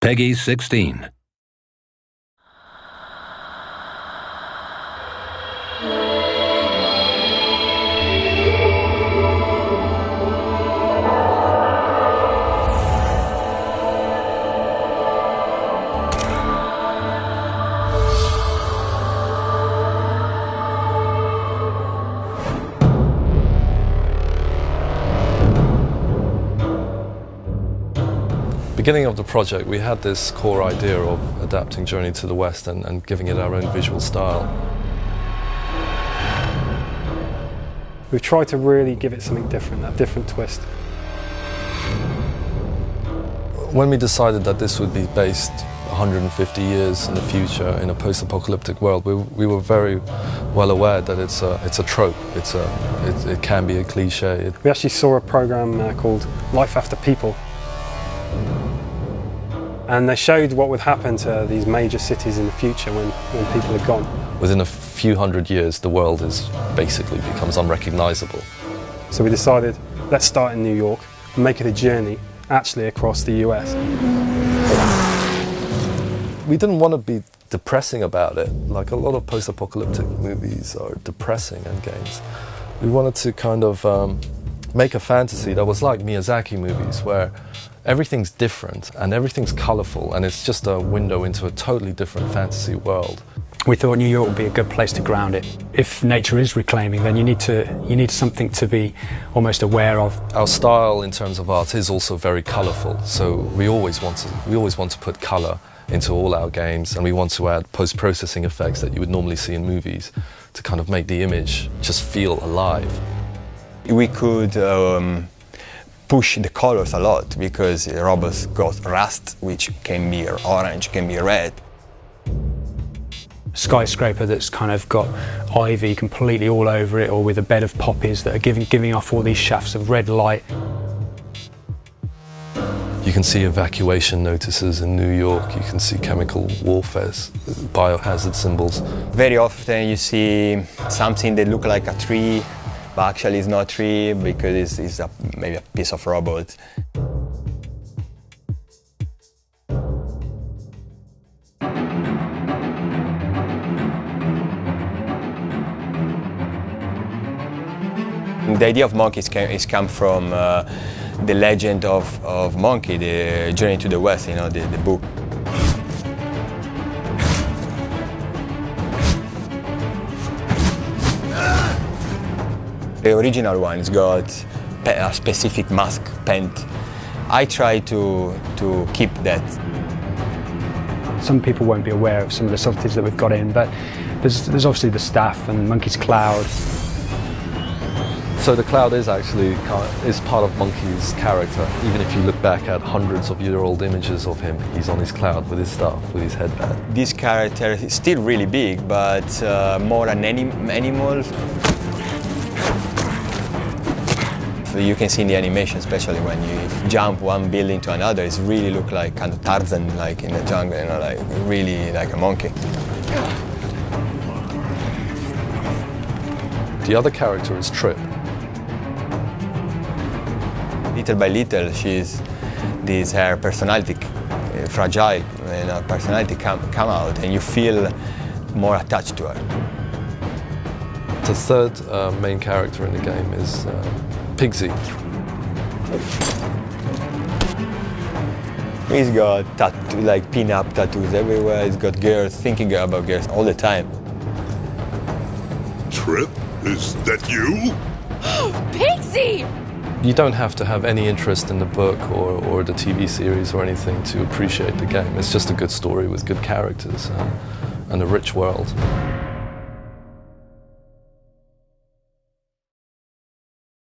Peggy 16. Beginning of the project, we had this core idea of adapting Journey to the West and giving it our own visual style. We've tried to really give it something different, a different twist. When we decided that this would be based 150 years in the future in a post-apocalyptic world, we were very well aware that it's a trope. It can be a cliche. We actually saw a program called Life After People. And they showed what would happen to these major cities in the future when people are gone. Within a few hundred years, the world basically becomes unrecognizable. So we decided, let's start in New York and make it a journey actually across the US. We didn't want to be depressing about it, like a lot of post-apocalyptic movies are depressing and games. We wanted to kind of make a fantasy that was like Miyazaki movies, where everything's different and everything's colourful and it's just a window into a totally different fantasy world. We thought New York would be a good place to ground it. If nature is reclaiming, then you need something to be almost aware of. Our style in terms of art is also very colourful, so we always want to put colour into all our games, and we want to add post-processing effects that you would normally see in movies to kind of make the image just feel alive. We could push the colors a lot because the robots got rust, which can be orange, can be red. Skyscraper that's kind of got ivy completely all over it, or with a bed of poppies that are giving off all these shafts of red light. You can see evacuation notices in New York, you can see chemical warfare, biohazard symbols. Very often you see something that looks like a tree, but actually it's not a tree because it's maybe a piece of robot. The idea of monkeys is come from the legend of Monkey, the Journey to the West, the book. The original one has got a specific mask paint. I try to keep that. Some people won't be aware of some of the subtleties that we've got in, but there's obviously the staff and Monkey's cloud. So the cloud is actually part of Monkey's character. Even if you look back at hundreds of year-old images of him, he's on his cloud with his staff, with his headband. This character is still really big, but more an animal. You can see in the animation, especially when you jump one building to another, it really looks like kind of Tarzan, like in the jungle, like really like a monkey. The other character is Trip. Little by little, her personality, fragile, personality come out, and you feel more attached to her. The third main character in the game is Pigsy. He's got like pin-up tattoos everywhere. He's got girls, thinking about girls all the time. Trip? Is that you? Pigsy! You don't have to have any interest in the book or the TV series or anything to appreciate the game. It's just a good story with good characters and a rich world.